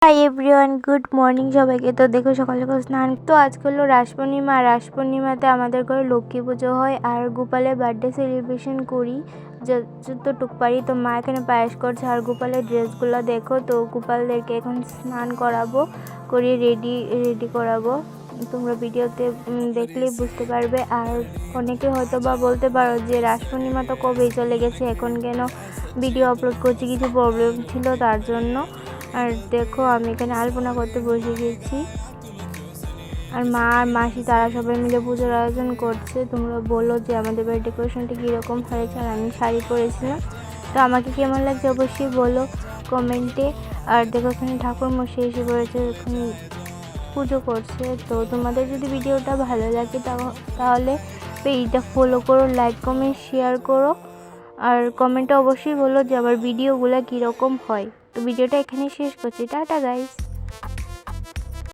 Hi everyone, good morning সবাইকে। তো দেখো সকাল সকাল স্নান। তো আজকে হলো রাস পূর্ণিমা। রাস পূর্ণিমাতে আমাদের ঘরে লক্ষ্মী পুজো হয় আর গোপালের বার্থডে সেলিব্রেশন করি যতটুক পারি। তো মা এখানে পায়েস করছে আর গোপালের ড্রেসগুলো দেখো। তো গোপালদেরকে এখন স্নান করাবো, করিয়ে রেডি করাবো। তোমরা ভিডিওতে দেখলেই বুঝতে পারবে। আর অনেকে হয়তো বা বলতে পারো যে রাস পূর্ণিমা তো কবেই চলে গেছে, এখন কেন ভিডিও আপলোড করছি? কিছু প্রবলেম ছিল তার জন্য। আর দেখো আমি এখানে আলপনা করতে বসে গেছি আর মা আর মাসি তারা সবাই মিলে পুজোর আয়োজন করছে। তোমরা বলো যে আমাদের বাড়ির ডেকোরেশনটা কীরকম হয়েছে। আর আমি শাড়ি পরেছিলাম, তো আমাকে কেমন লাগছে অবশ্যই বলো কমেন্টে। আর দেখো এখানে ঠাকুর মশাই এসে পড়েছে, এখানে পুজো করছে। তো তোমাদের যদি ভিডিওটা ভালো লাগে তাহলে পেজটা ফলো করো, লাইক কমেন্ট শেয়ার করো। আর কমেন্টে অবশ্যই বলো যে আমার ভিডিওগুলো কীরকম হয়। তো ভিডিওটা এখানেই শেষ করছি। Tata guys.